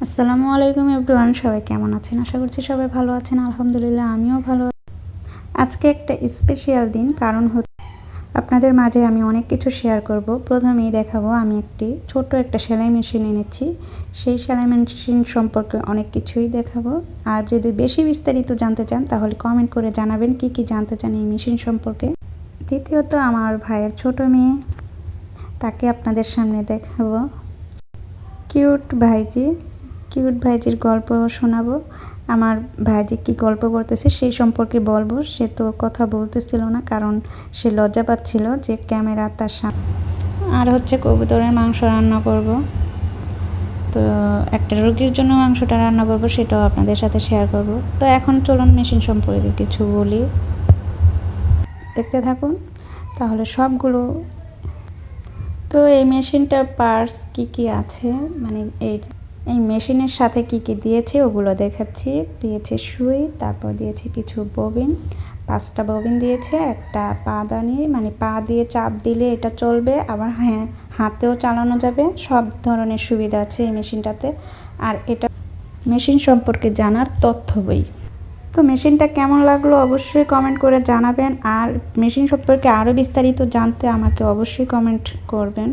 আসসালামু আলাইকুম এভরিওয়ান, সবাই কেমন আছেন? আশা করছি সবাই ভালো আছেন। আলহামদুলিল্লাহ, আমিও ভালো। আজকে একটা স্পেশাল দিন, কারণ আপনাদের মাঝে আমি অনেক কিছু শেয়ার করব। প্রথমেই দেখাবো আমি ছোট একটা সেলাই মেশিন এনেছি। সেই সেলাই মেশিন সম্পর্কে অনেক কিছুই দেখাবো। আর যদি বেশি বিস্তারিত জানতে চান তাহলে কমেন্ট করে জানাবেন কি কি জানতে চান এই মেশিন সম্পর্কে। দ্বিতীয়ত, আমার ভাইয়ের ছোট মেয়ে, তাকে আপনাদের সামনে দেখাবো। কিউট ভাইজির গল্প শোনাবো। আমার ভাইজি কি গল্প করতেছে সেই সম্পর্কে বলবো। সে তো কথা বলতেছিল না, কারণ সে লজ্জা পাচ্ছিল যে ক্যামেরা তার সামনে। আর কবুতরের মাংস রান্না করব। তো একটা রোগীর জন্য মাংসটা রান্না করব, সেটাও আপনাদের সাথে শেয়ার করব। তো এখন চলুন মেশিন সম্পর্কে কিছু বলি, দেখতে থাকুন তাহলে সবগুলো। তো এই মেশিনটার পার্টস কি কি আছে, মানে এই মেশিনের সাথে কি কি দিয়েছে ওগুলো দেখাচ্ছি। দিয়েছে সুই, তারপর দিয়েছে কিছু ববিন, 5টা ববিন দিয়েছে, একটা পাদানি, মানে পা দিয়ে চাপ দিলে এটা চলবে, আবার হাতেও চালানো যাবে। সব ধরনের সুবিধা আছে এই মেশিনটাতে। আর এটা মেশিন সম্পর্কে জানার তথ্য বই। তো মেশিনটা কেমন লাগলো অবশ্যই কমেন্ট করে জানাবেন। আর মেশিন সম্পর্কে আরও বিস্তারিত জানতে আমাকে অবশ্যই কমেন্ট করবেন।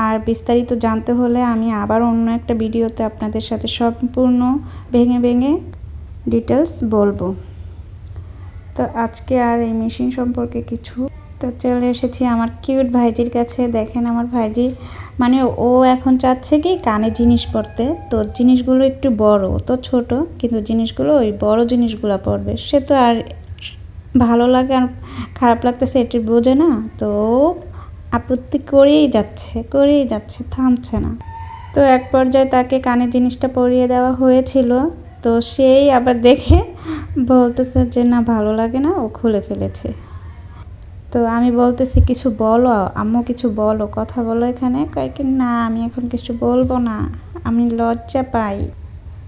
আর বিস্তারিত জানতে হলে আমি আবার অন্য একটা ভিডিওতে আপনাদের সাথে সম্পূর্ণ ভেঙে ভেঙে ডিটেলস বলবো। তো আজকে আর এই মেশিন সম্পর্কে কিছু। তো চলে এসেছি আমার কিউট ভাইজির কাছে। দেখেন আমার ভাইজি, মানে ও এখন চাচ্ছে কি কানে জিনিস পরতে। তো জিনিসগুলো একটু বড়, তো ছোট, কিন্তু জিনিসগুলো ওই বড় জিনিসগুলো পরবে। সে তো আর ভালো লাগে আর খারাপ লাগতেছে এটি বোঝে না। তো আপত্তি করেই যাচ্ছে, থামছে না। তো এক পর্যায়ে তাকে কানে জিনিসটা পরিয়ে দেওয়া হয়েছিল। তো সেই আবার দেখে বলতেছে যে না, ভালো লাগে না, ও খুলে ফেলেছে। তো আমি বলতেছি কিছু বলো আম্মু, কিছু বলো, কথা বলো এখানে। কয়েকদিন না, আমি এখন কিছু বলবো না, আমি লজ্জা পাই,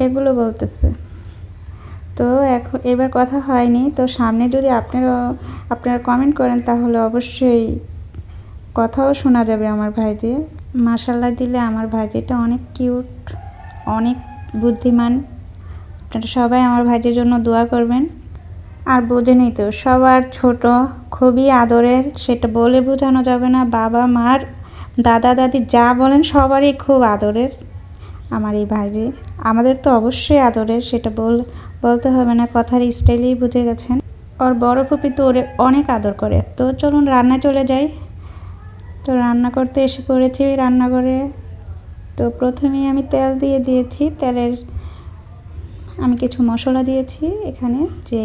এগুলো বলতেছে। তো এখন এবার কথা হয়নি। তো সামনে যদি আপনারা কমেন্ট করেন তাহলে অবশ্যই কথাও শোনা যাবে আমার ভাইজির। মাশাআল্লাহ দিলে আমার ভাইজিটা অনেক কিউট, অনেক বুদ্ধিমান। আপনারা সবাই আমার ভাইজির জন্য দোয়া করবেন। আর বোঝেনই তো, সবার ছোট, খুবই আদরের, সেটা বলে বোঝানো যাবে না। বাবা মার, দাদা দাদি যা বলেন সবারই খুব আদরের আমার এই ভাইজি। আমাদের তো অবশ্যই আদরের, সেটা বলতে হবে না, কথার স্টাইলেই বুঝে গেছেন। ওর বড় ফুপি তো ওরে অনেক আদর করে। তো চলুন রান্না চলে যাই। তো রান্না করতে এসে পড়েছি রান্নাঘরে। তো প্রথমেই আমি তেল দিয়ে দিয়েছি। আমি কিছু মশলা দিয়েছি এখানে, যে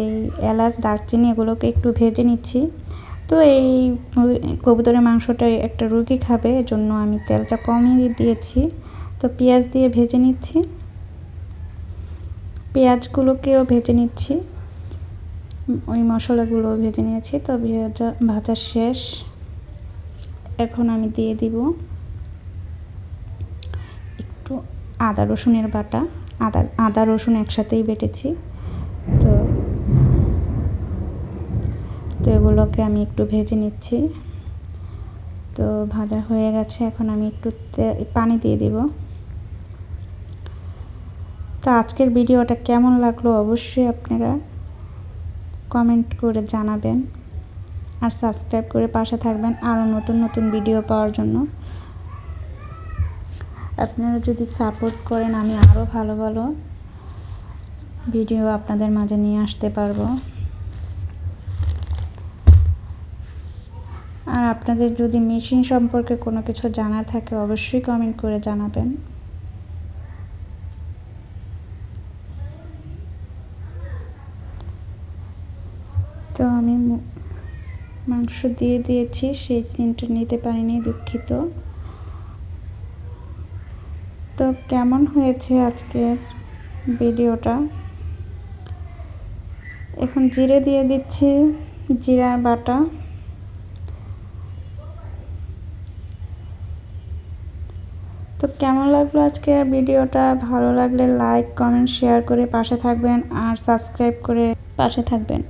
এলাচ, দারচিনি, এগুলোকে একটু ভেজে নিচ্ছি। তো এই কবুতরের মাংসটা একটা রুগী খাবে, এজন্য আমি তেলটা কমিয়ে দিয়েছি। তো পেঁয়াজ দিয়ে ভেজে নিচ্ছি, পেঁয়াজগুলোকেও ভেজে নিচ্ছি, ওই মশলাগুলো ভেজে নিয়েছি। তো ভাজা শেষ। এখন আমি দিয়ে দিব একটু আদা রসুনের বাটা। আদা রসুন একসাথেই বেটেছি। তো এগুলোকে আমি একটু ভেজে নিচ্ছি। তো ভাজা হয়ে গেছে, এখন আমি একটু পানি দিয়ে দিব। তো আজকের ভিডিওটা কেমন লাগলো অবশ্যই আপনারা কমেন্ট করে জানাবেন। আর সাবস্ক্রাইব করে পাশে থাকবেন আরও নতুন নতুন ভিডিও পাওয়ার জন্য। আপনারা যদি সাপোর্ট করেন আমি আরও ভালো ভালো ভিডিও আপনাদের মাঝে নিয়ে আসতে পারবো। আর আপনাদের যদি মেশিন সম্পর্কে কোনো কিছু জানার থাকে অবশ্যই কমেন্ট করে জানাবেন। তো আমি মাংস দিয়ে দিয়েছি, সেই সিনটা নিতে পারিনি, দুঃখিত। তো কেমন হয়েছে আজকের ভিডিওটা? এখন জিরে দিয়ে দিচ্ছি, জিরার বাটা। তো কেমন লাগলো আজকের ভিডিওটা? ভালো লাগলে লাইক, কমেন্ট, শেয়ার করে পাশে থাকবেন আর সাবস্ক্রাইব করে পাশে থাকবেন।